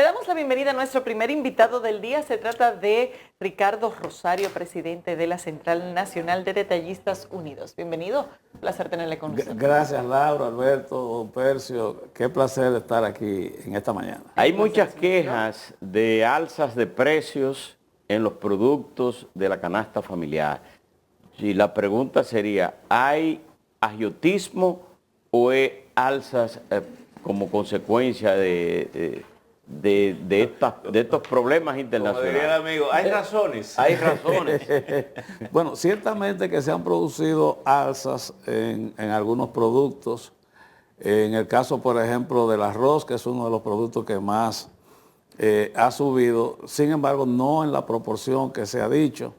Le damos la bienvenida a nuestro primer invitado del día. Se trata de Ricardo Rosario, presidente de la Central Nacional de Detallistas Unidos. Bienvenido, un placer tenerle con nosotros. Gracias, Laura, Alberto, Percio. Qué placer estar aquí en esta mañana. Hay muchas quejas de alzas de precios en los productos de la canasta familiar. Y la pregunta sería, ¿hay agiotismo o es alzas como consecuencia de estos problemas internacionales? Como diría el amigo, hay razones. Hay razones. Bueno, ciertamente que se han producido alzas en algunos productos. En el caso, por ejemplo, del arroz, que es uno de los productos que más ha subido, sin embargo, no en la proporción que se ha dicho.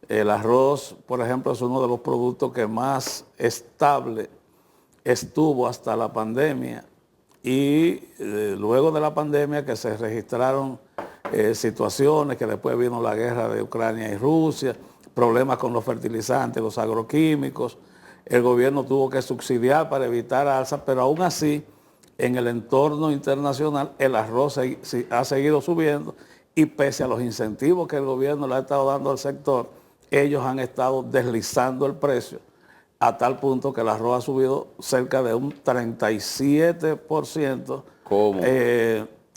El arroz, por ejemplo, es uno de los productos que más estable estuvo hasta la pandemia. Y luego de la pandemia que se registraron situaciones, que después vino la guerra de Ucrania y Rusia, problemas con los fertilizantes, los agroquímicos, el gobierno tuvo que subsidiar para evitar alzas, pero aún así, en el entorno internacional, el arroz ha seguido subiendo y pese a los incentivos que el gobierno le ha estado dando al sector, ellos han estado deslizando el precio a tal punto que el arroz ha subido cerca de un 37%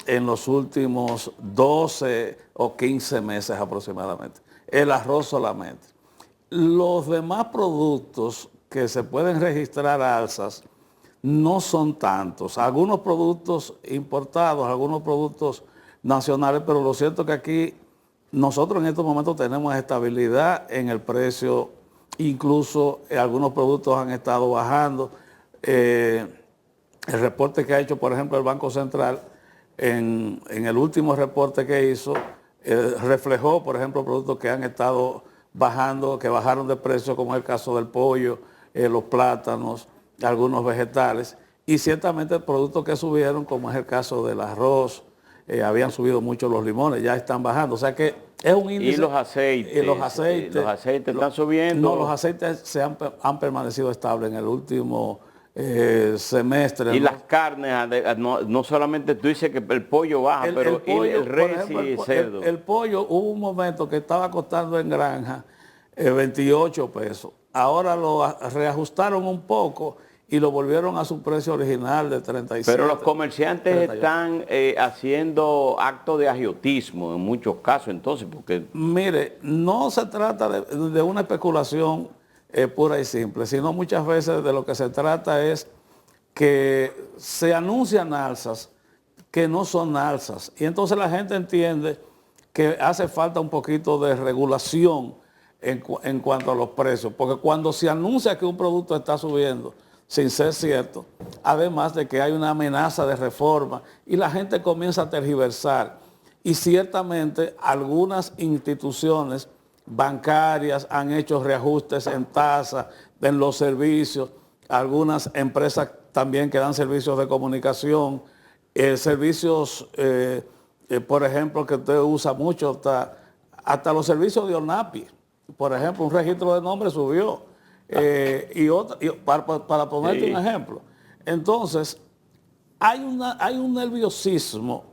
en los últimos 12 o 15 meses aproximadamente. El arroz solamente. Los demás productos que se pueden registrar alzas no son tantos. Algunos productos importados, algunos productos nacionales, pero lo cierto es que aquí nosotros en estos momentos tenemos estabilidad en el precio. Incluso algunos productos han estado bajando. El reporte que ha hecho, por ejemplo, el Banco Central, en el último reporte que hizo, reflejó, por ejemplo, productos que han estado bajando, que bajaron de precio, como es el caso del pollo, los plátanos, algunos vegetales, y ciertamente productos que subieron, como es el caso del arroz, habían subido mucho los limones, ya están bajando. O sea que es un índice. ¿Y los aceites? Los aceites están subiendo. No, los aceites han permanecido estables en el último semestre. Y ¿no? las carnes, no solamente tú dices que el pollo baja, pero el res y el cerdo. El pollo, hubo un momento que estaba costando en granja 28 pesos. Ahora lo reajustaron un poco y lo volvieron a su precio original de 37. Pero los comerciantes 38. están haciendo actos de agiotismo en muchos casos, entonces, porque... Mire, no se trata de una especulación pura y simple, sino muchas veces de lo que se trata es que se anuncian alzas que no son alzas. Y entonces la gente entiende que hace falta un poquito de regulación en cuanto a los precios, porque cuando se anuncia que un producto está subiendo, sin ser cierto, además de que hay una amenaza de reforma y la gente comienza a tergiversar. Y ciertamente algunas instituciones bancarias han hecho reajustes en tasas, en los servicios, algunas empresas también que dan servicios de comunicación, servicios, por ejemplo, que usted usa mucho, hasta los servicios de ONAPI. Por ejemplo, un registro de nombre subió. Para ponerte un ejemplo. Entonces, hay un nerviosismo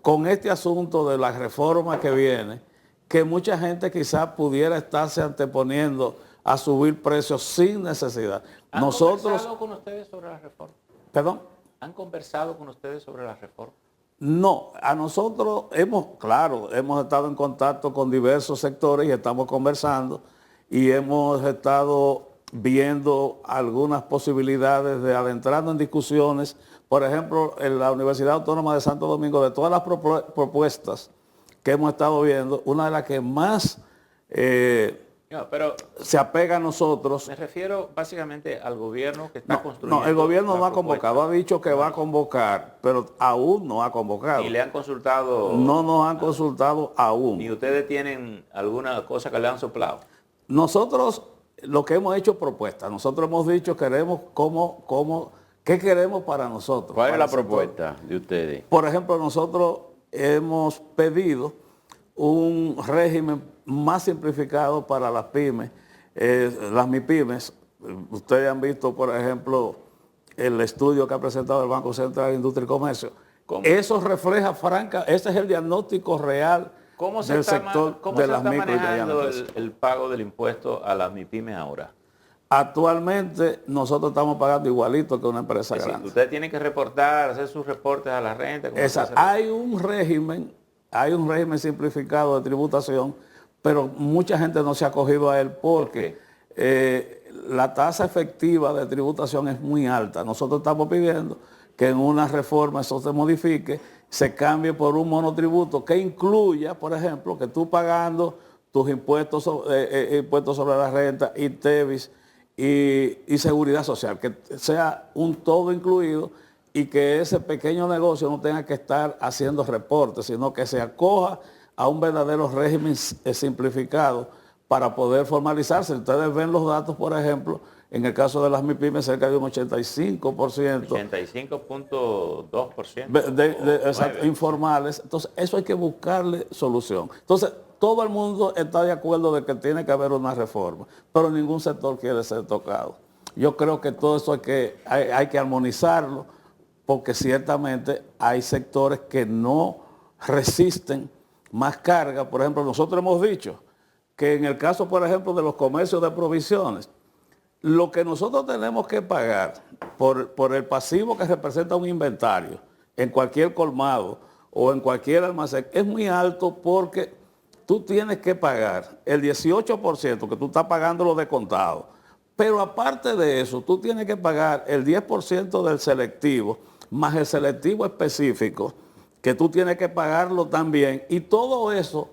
con este asunto de la reforma que viene, que mucha gente quizás pudiera estarse anteponiendo a subir precios sin necesidad. ¿Han conversado con ustedes sobre la reforma? ¿Perdón? ¿Han conversado con ustedes sobre la reforma? No, a nosotros hemos estado en contacto con diversos sectores y estamos conversando y hemos estado viendo algunas posibilidades de adentrarnos en discusiones. Por ejemplo, en la Universidad Autónoma de Santo Domingo, de todas las propuestas que hemos estado viendo, una de las que más se apega a nosotros. Me refiero básicamente al gobierno que está construyendo. No, el gobierno no ha convocado, ha dicho que va a convocar, pero aún no ha convocado. ¿Y le han consultado? No nos han consultado aún. ¿Y ustedes tienen alguna cosa que le han soplado? Nosotros, lo que hemos hecho propuestas, nosotros hemos dicho qué queremos para nosotros. ¿Cuál es la propuesta de ustedes? Por ejemplo, nosotros hemos pedido un régimen más simplificado para las pymes, las MIPYMES. Ustedes han visto, por ejemplo, el estudio que ha presentado el Banco Central de Industria y Comercio, Eso refleja franca, ese es el diagnóstico real del sector ¿Cómo de se las está micro y medianas manejando empresas. el pago del impuesto a las MIPYME ahora? Actualmente nosotros estamos pagando igualito que una empresa Es decir, grande. usted tiene que reportar, hacer sus reportes a la renta. ¿Cómo se Exacto. hace? Hay un régimen simplificado de tributación, pero mucha gente no se ha acogido a él porque la tasa efectiva de tributación es muy alta. Nosotros estamos pidiendo que en una reforma eso se modifique, se cambie por un monotributo que incluya, por ejemplo, que tú pagando tus impuestos, impuestos sobre la renta, ITEVIS y seguridad social, que sea un todo incluido y que ese pequeño negocio no tenga que estar haciendo reportes, sino que se acoja a un verdadero régimen simplificado para poder formalizarse. Ustedes ven los datos, por ejemplo, en el caso de las MIPYME, cerca de un 85%. 85.2%. Exacto, informales. Entonces, eso hay que buscarle solución. Entonces, todo el mundo está de acuerdo de que tiene que haber una reforma, pero ningún sector quiere ser tocado. Yo creo que todo eso hay que armonizarlo, porque ciertamente hay sectores que no resisten más carga. Por ejemplo, nosotros hemos dicho que en el caso, por ejemplo, de los comercios de provisiones, lo que nosotros tenemos que pagar por el pasivo que representa un inventario en cualquier colmado o en cualquier almacén es muy alto, porque tú tienes que pagar el 18% que tú estás pagándolo de contado. Pero aparte de eso, tú tienes que pagar el 10% del selectivo, más el selectivo específico, que tú tienes que pagarlo también. Y todo eso,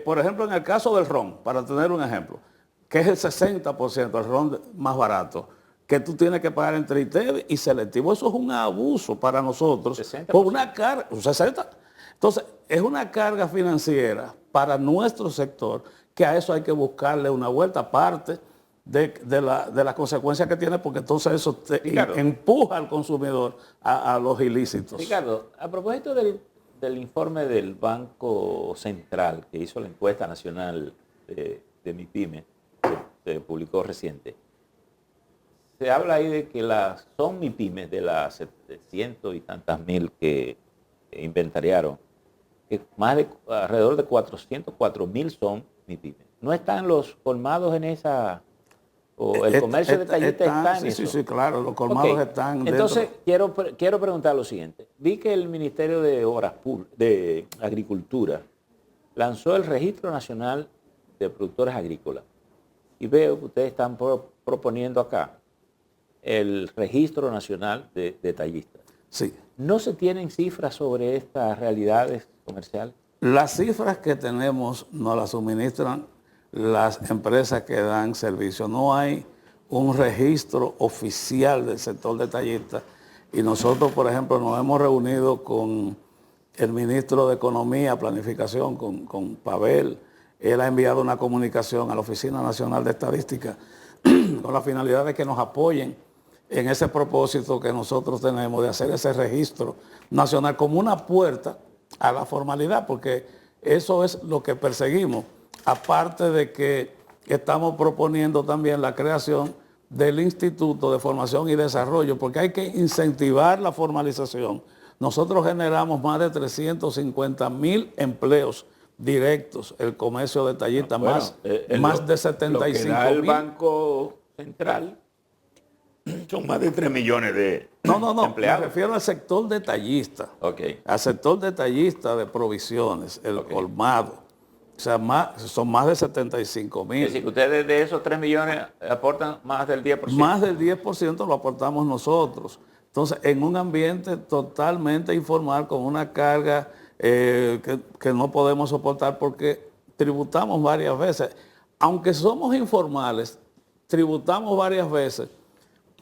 por ejemplo, en el caso del ron, para tener un ejemplo, que es el 60%, el ron más barato, que tú tienes que pagar entre ITEVIS y selectivo. Eso es un abuso para nosotros. 60%. Por una carga, un 60%. Entonces, es una carga financiera para nuestro sector, que a eso hay que buscarle una vuelta, aparte de las consecuencias que tiene, porque entonces eso empuja al consumidor a los ilícitos. Ricardo, a propósito del informe del Banco Central que hizo la encuesta nacional de MIPYME, que se publicó reciente, se habla ahí de que son MIPYMES de las 700 y tantas mil que inventariaron, que alrededor de 404.000 son MIPYMES. ¿No están los colmados en esa, o el comercio detallista está en eso? Sí, claro, los colmados están dentro. Entonces, quiero preguntar lo siguiente. Vi que el Ministerio de Agricultura lanzó el Registro Nacional de Productores Agrícolas. Y veo que ustedes están proponiendo acá el Registro Nacional de Detallistas. Sí. ¿No se tienen cifras sobre estas realidades comerciales? Las cifras que tenemos nos las suministran las empresas que dan servicio. No hay un registro oficial del sector detallista. Y nosotros, por ejemplo, nos hemos reunido con el ministro de Economía, Planificación, con Pavel. Él ha enviado una comunicación a la Oficina Nacional de Estadística con la finalidad de que nos apoyen en ese propósito que nosotros tenemos de hacer ese registro nacional como una puerta a la formalidad, porque eso es lo que perseguimos. Aparte de que estamos proponiendo también la creación del Instituto de Formación y Desarrollo, porque hay que incentivar la formalización. Nosotros generamos más de 350.000 empleos directos, el comercio detallista, más de 75.000. Lo que da el Banco Central son más de 3 millones de empleados. Me refiero al sector detallista. Okay. Al sector detallista de provisiones, el colmado. O sea, son más de 75.000. Es decir, que ustedes de esos 3 millones aportan más del 10%. Más del 10% lo aportamos nosotros. Entonces, en un ambiente totalmente informal, con una carga que no podemos soportar, porque tributamos varias veces. Aunque somos informales, tributamos varias veces,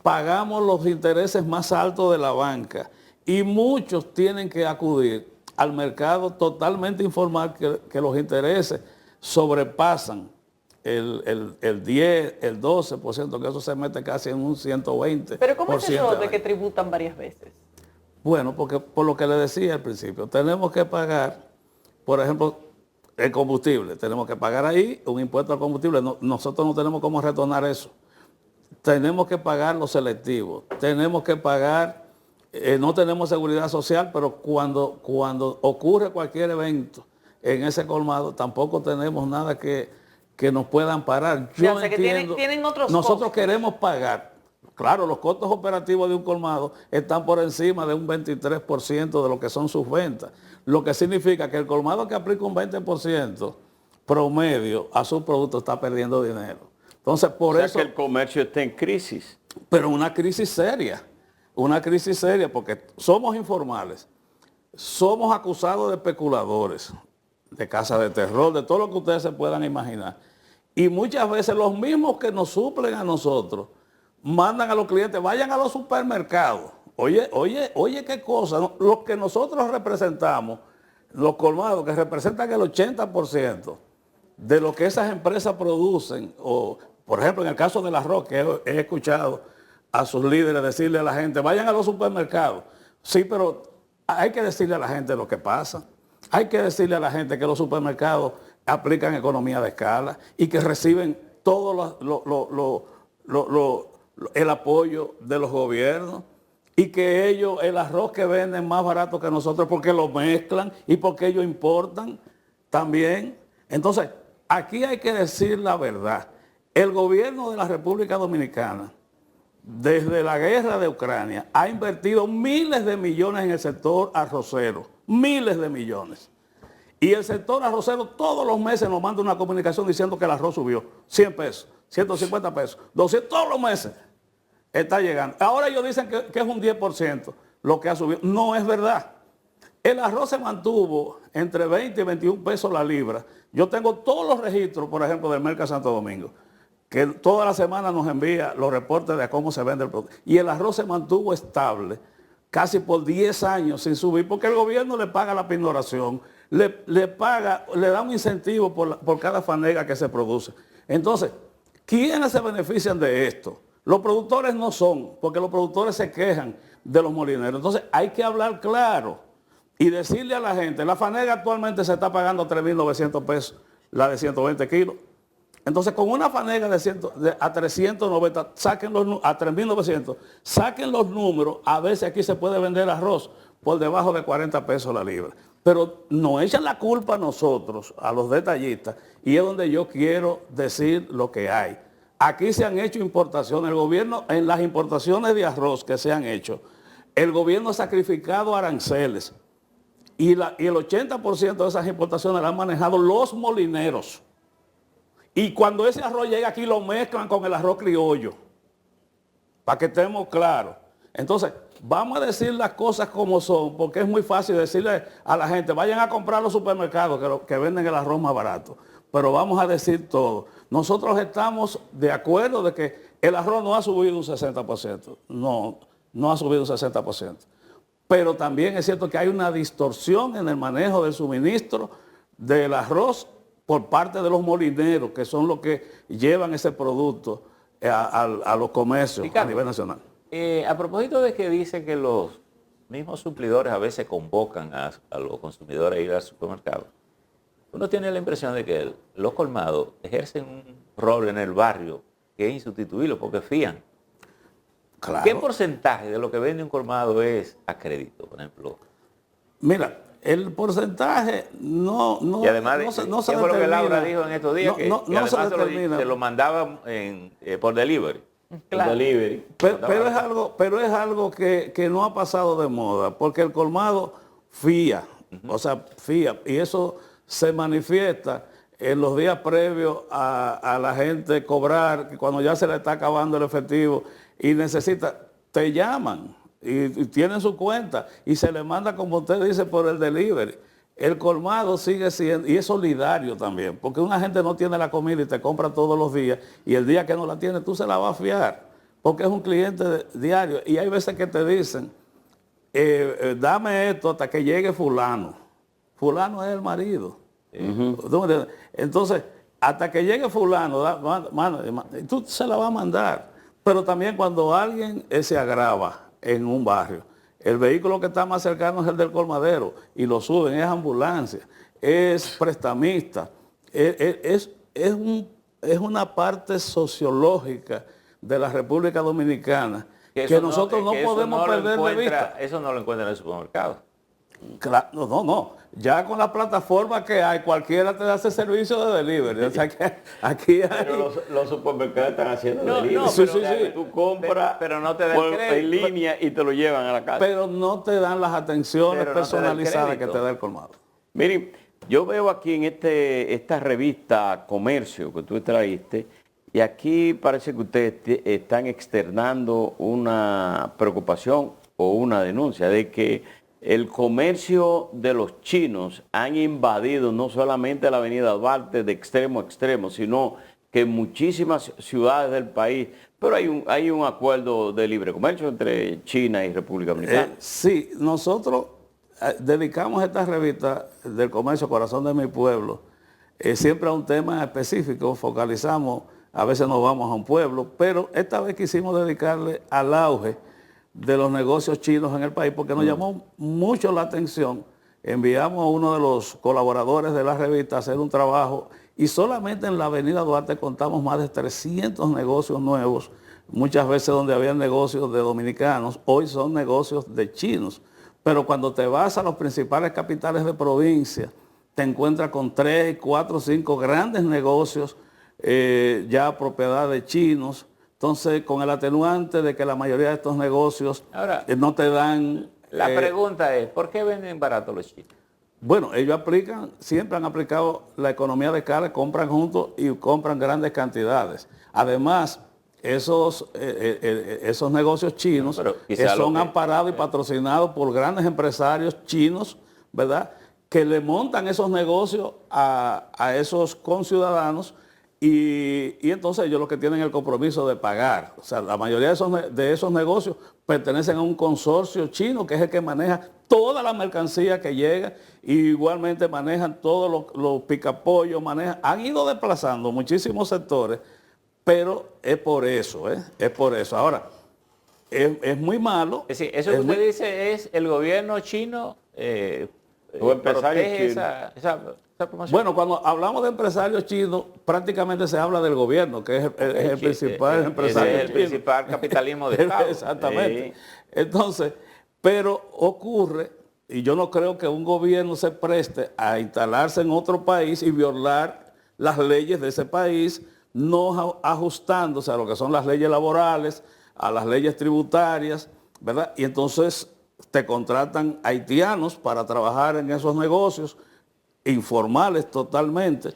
pagamos los intereses más altos de la banca y muchos tienen que acudir al mercado totalmente informal, que los intereses sobrepasan el 10, el 12%, que eso se mete casi en un 120%. Pero ¿cómo es eso de que tributan varias veces? Bueno, porque por lo que le decía al principio, tenemos que pagar, por ejemplo, el combustible. Tenemos que pagar ahí un impuesto al combustible. Nosotros no tenemos cómo retornar eso. Tenemos que pagar los selectivos. Tenemos que pagar no tenemos seguridad social, pero cuando ocurre cualquier evento en ese colmado, tampoco tenemos nada que nos puedan parar. Yo O sea, que entiendo, tienen otros nosotros costos. queremos pagar. Claro, los costos operativos de un colmado están por encima de un 23% de lo que son sus ventas, lo que significa que el colmado que aplica un 20% promedio a su producto está perdiendo dinero. Entonces, por O sea eso... que el comercio está en crisis. Pero una crisis seria porque somos informales, somos acusados de especuladores, de casas de terror, de todo lo que ustedes se puedan imaginar. Y muchas veces los mismos que nos suplen a nosotros mandan a los clientes, vayan a los supermercados. Oye, qué cosa, ¿no? Los que nosotros representamos, los colmados, que representan el 80% de lo que esas empresas producen, o por ejemplo en el caso del arroz, que he escuchado a sus líderes decirle a la gente, vayan a los supermercados. Sí, pero hay que decirle a la gente lo que pasa. Hay que decirle a la gente que los supermercados aplican economía de escala y que reciben todo el apoyo de los gobiernos y que ellos, el arroz que venden más barato que nosotros porque lo mezclan y porque ellos importan también. Entonces, aquí hay que decir la verdad. El gobierno de la República Dominicana, desde la guerra de Ucrania, ha invertido miles de millones en el sector arrocero, miles de millones. Y el sector arrocero todos los meses nos manda una comunicación diciendo que el arroz subió 100 pesos, 150 pesos, 200, todos los meses está llegando. Ahora ellos dicen que es un 10% lo que ha subido. No es verdad. El arroz se mantuvo entre 20 y 21 pesos la libra. Yo tengo todos los registros, por ejemplo, del Mercado Santo Domingo, que toda la semana nos envía los reportes de cómo se vende el producto. Y el arroz se mantuvo estable casi por 10 años sin subir, porque el gobierno le paga la pinoración, le da un incentivo por cada fanega que se produce. Entonces, ¿quiénes se benefician de esto? Los productores no son, porque los productores se quejan de los molineros. Entonces, hay que hablar claro y decirle a la gente, la fanega actualmente se está pagando 3.900 pesos, la de 120 kilos. Entonces, con una fanega a 390, a 3.900, saquen los números, a ver si aquí se puede vender arroz por debajo de 40 pesos la libra. Pero no echan la culpa a nosotros, a los detallistas, y es donde yo quiero decir lo que hay. Aquí se han hecho importaciones, el gobierno, en las importaciones de arroz que se han hecho, el gobierno ha sacrificado aranceles, y el 80% de esas importaciones las han manejado los molineros. Y cuando ese arroz llega aquí lo mezclan con el arroz criollo, para que estemos claros. Entonces, vamos a decir las cosas como son, porque es muy fácil decirle a la gente, vayan a comprar a los supermercados que venden el arroz más barato. Pero vamos a decir todo. Nosotros estamos de acuerdo de que el arroz no ha subido un 60%. No ha subido un 60%. Pero también es cierto que hay una distorsión en el manejo del suministro del arroz por parte de los molineros, que son los que llevan ese producto a los comercios, Ricardo, a nivel nacional. A propósito de que dice que los mismos suplidores a veces convocan a los consumidores a ir al supermercado, uno tiene la impresión de que los colmados ejercen un rol en el barrio que es insustituible porque fían. Claro. ¿Qué porcentaje de lo que vende un colmado es a crédito, por ejemplo? Mira, el porcentaje no y además, no se fue lo que determina. Laura dijo en estos días, que además se lo mandaban por delivery. Claro. Por delivery. Pero es algo que no ha pasado de moda, porque el colmado fía, o sea, fía, y eso se manifiesta en los días previos a la gente cobrar, que cuando ya se le está acabando el efectivo y necesita, te llaman y tienen su cuenta y se le manda, como usted dice, por el delivery. El colmado sigue siendo, y es solidario también, porque una gente no tiene la comida y te compra todos los días, y el día que no la tiene tú se la vas a fiar, porque es un cliente diario. Y hay veces que te dicen, dame esto hasta que llegue fulano. Fulano es el marido. Entonces, hasta que llegue fulano, tú se la vas a mandar. Pero también cuando alguien se agrava en un barrio, el vehículo que está más cercano es el del colmadero y lo suben, es ambulancia, es prestamista, es una parte sociológica de la República Dominicana que nosotros no podemos perder de vista. Eso no lo encuentra en el supermercado. Claro, no. Ya con la plataforma que hay, cualquiera te hace servicio de delivery. O sea que aquí hay... Pero los supermercados están haciendo No, delivery. no, Sí, Tú compras pero no te da el en crédito. línea y te lo llevan a la casa. Pero no te dan las atenciones Pero no te da el personalizadas que crédito. te da el colmado. Miren, yo veo aquí en esta revista Comercio que tú traíste, y aquí parece que ustedes están externando una preocupación o una denuncia de que el comercio de los chinos han invadido no solamente la avenida Duarte de extremo a extremo, sino que en muchísimas ciudades del país, pero hay un acuerdo de libre comercio entre China y República Dominicana. Sí, nosotros dedicamos esta revista del comercio Corazón de mi Pueblo siempre a un tema específico, focalizamos, a veces nos vamos a un pueblo, pero esta vez quisimos dedicarle al auge de los negocios chinos en el país porque nos llamó mucho la atención. Enviamos a uno de los colaboradores de la revista a hacer un trabajo y solamente en la avenida Duarte contamos más de 300 negocios nuevos, muchas veces donde había negocios de dominicanos, hoy son negocios de chinos. Pero cuando te vas a los principales capitales de provincia, te encuentras con 3, 4, 5 grandes negocios ya propiedad de chinos. Entonces, con el atenuante de que la mayoría de estos negocios Ahora, no te dan... La pregunta es, ¿por qué venden barato los chinos? Bueno, ellos siempre han aplicado la economía de escala, compran juntos y compran grandes cantidades. Además, esos negocios chinos son amparados y patrocinados por grandes empresarios chinos, ¿verdad?, que le montan esos negocios a esos conciudadanos y entonces ellos lo que tienen el compromiso de pagar. O sea, la mayoría de esos negocios pertenecen a un consorcio chino que es el que maneja toda la mercancía que llega y igualmente manejan todos los picapollos, han ido desplazando muchísimos sectores, pero es por eso, es por eso. Ahora, es muy malo. Es decir, eso que usted dice es el gobierno chino protege esa promoción. Bueno, cuando hablamos de empresarios chinos, prácticamente se habla del gobierno, que es el principal empresario es el chino. principal capitalismo de Estado. Exactamente. Entonces, pero ocurre, y yo no creo que un gobierno se preste a instalarse en otro país y violar las leyes de ese país, no ajustándose a lo que son las leyes laborales, a las leyes tributarias, ¿verdad? Y entonces te contratan haitianos para trabajar en esos negocios, informales totalmente,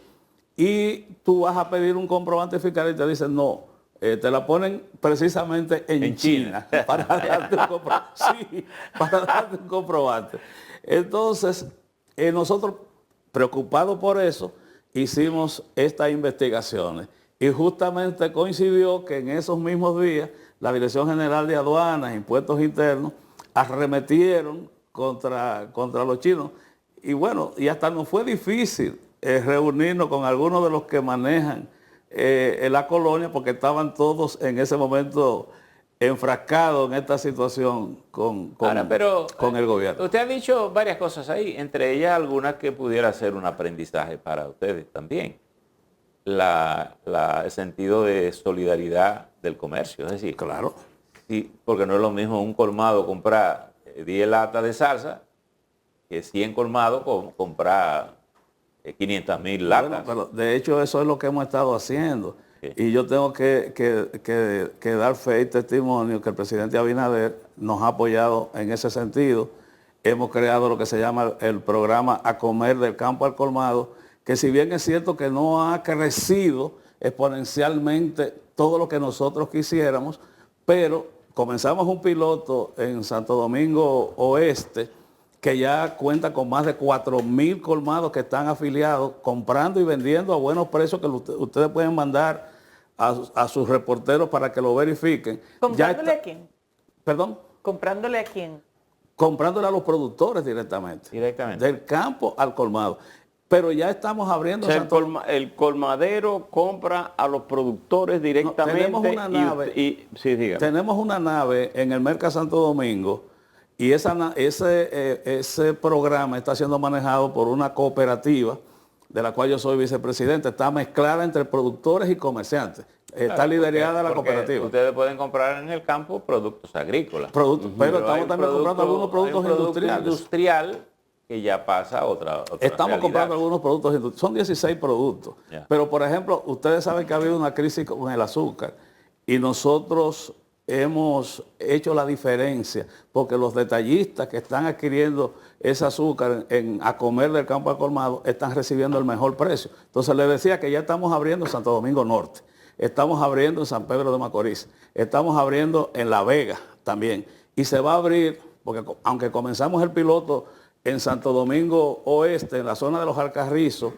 y tú vas a pedir un comprobante fiscal y te dicen no, te la ponen precisamente en China para darte un comprobante. Entonces, nosotros, preocupados por eso, hicimos estas investigaciones y justamente coincidió que en esos mismos días la Dirección General de Aduanas, Impuestos Internos, arremetieron contra los chinos. Y bueno, y hasta nos fue difícil reunirnos con algunos de los que manejan la colonia porque estaban todos en ese momento enfrascados en esta situación con el gobierno. Usted ha dicho varias cosas ahí, entre ellas algunas que pudiera ser un aprendizaje para ustedes también. El sentido de solidaridad del comercio, es decir, Claro. sí, porque no es lo mismo un colmado comprar 10 latas de salsa que 100 colmados comprar 500,000 latas. Bueno, pero de hecho eso es lo que hemos estado haciendo. Sí. Y yo tengo que dar fe y testimonio que el presidente Abinader nos ha apoyado en ese sentido. Hemos creado lo que se llama el programa A Comer del Campo al Colmado, que si bien es cierto que no ha crecido exponencialmente todo lo que nosotros quisiéramos, pero comenzamos un piloto en Santo Domingo Oeste, que ya cuenta con más de 4,000 colmados que están afiliados, comprando y vendiendo a buenos precios que ustedes pueden mandar a sus reporteros para que lo verifiquen. ¿Comprándole a quién? ¿Perdón? ¿Comprándole a quién? Comprándole a los productores directamente. Del campo al colmado. Pero ya estamos abriendo... O sea, el colmadero compra a los productores directamente. Tenemos una nave. Sí, dígame. Tenemos una nave en el Merca Santo Domingo y ese programa está siendo manejado por una cooperativa de la cual yo soy vicepresidente. Está mezclada entre productores y comerciantes. está Claro, liderada la porque cooperativa. Ustedes pueden comprar en el campo productos agrícolas. Productos, pero hay estamos un también comprando algunos hay productos un producto industriales. industrial que ya pasa a otra Estamos realidad. comprando algunos productos industriales. Son 16 productos. Ya. Pero, por ejemplo, ustedes saben que ha habido una crisis con el azúcar y nosotros hemos hecho la diferencia porque los detallistas que están adquiriendo ese azúcar a comer del campo al colmado están recibiendo el mejor precio. Entonces les decía que ya estamos abriendo en Santo Domingo Norte, estamos abriendo en San Pedro de Macorís, estamos abriendo en La Vega también y se va a abrir, porque aunque comenzamos el piloto en Santo Domingo Oeste, en la zona de los Alcarrizos,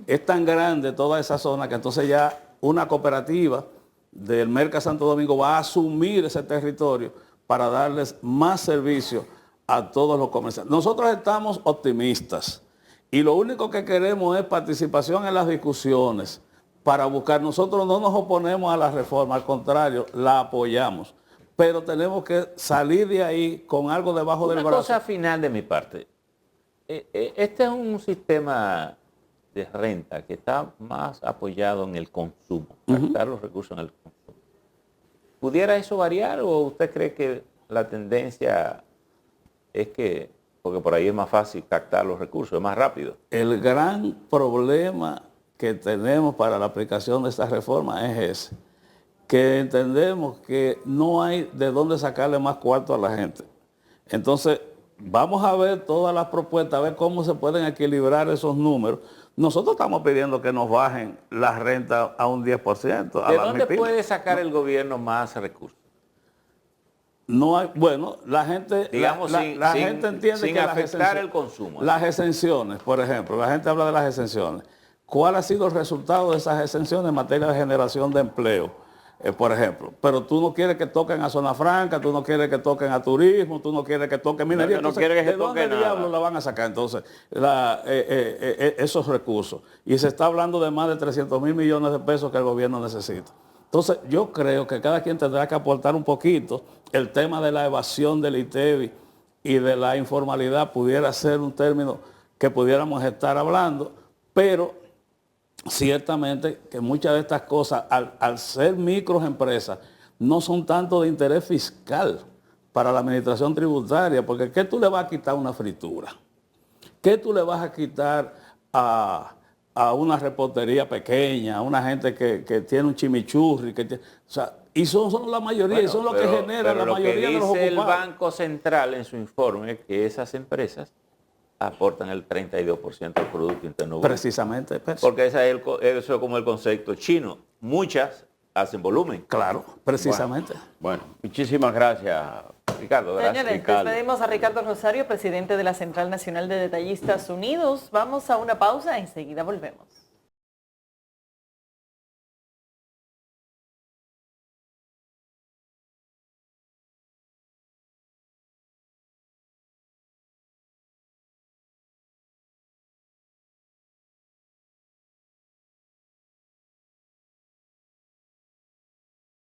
es tan grande toda esa zona que entonces ya una cooperativa del Merca Santo Domingo va a asumir ese territorio para darles más servicio a todos los comerciantes. Nosotros estamos optimistas y lo único que queremos es participación en las discusiones para buscar. Nosotros no nos oponemos a la reforma, al contrario, la apoyamos. Pero tenemos que salir de ahí con algo debajo del brazo. Una cosa final de mi parte. Este es un sistema de renta que está más apoyado en el consumo, captar los recursos en el consumo. ¿Pudiera eso variar o usted cree que la tendencia es que, porque por ahí es más fácil captar los recursos, es más rápido? El gran problema que tenemos para la aplicación de esta reforma es ese, que entendemos que no hay de dónde sacarle más cuarto a la gente. Entonces, vamos a ver todas las propuestas, a ver cómo se pueden equilibrar esos números. Nosotros estamos pidiendo que nos bajen la renta a un 10%. ¿De dónde puede sacar el gobierno más recursos? No hay, bueno, la gente, digamos, la gente entiende sin que afectar el consumo. Las exenciones, por ejemplo, la gente habla de las exenciones. ¿Cuál ha sido el resultado de esas exenciones en materia de generación de empleo? Por ejemplo, pero tú no quieres que toquen a zona franca, tú no quieres que toquen a turismo, tú no quieres que toquen minería. No quiere que se ¿de dónde toque diablos nada? la van a sacar entonces esos recursos? Y se está hablando de más de 300.000 millones de pesos que el gobierno necesita. Entonces, yo creo que cada quien tendrá que aportar un poquito. El tema de la evasión del ITEVI y de la informalidad pudiera ser un término que pudiéramos estar hablando, pero ciertamente que muchas de estas cosas, al ser microempresas, no son tanto de interés fiscal para la administración tributaria, porque ¿qué tú le vas a quitar a una fritura? ¿Qué tú le vas a quitar a una repostería pequeña, a una gente que tiene un chimichurri? O sea, y son la mayoría, Bueno, y son los que generan la mayoría de los ocupados. Dice el Banco Central en su informe que esas empresas aportan el 32% del Producto Interno Bruto. Precisamente. Porque eso es como el concepto chino. Muchas hacen volumen. Claro, precisamente. Bueno, muchísimas gracias, Ricardo. Gracias, Señores, Ricardo. despedimos a Ricardo Rosario, presidente de la Central Nacional de Detallistas Unidos. Vamos a una pausa, enseguida volvemos.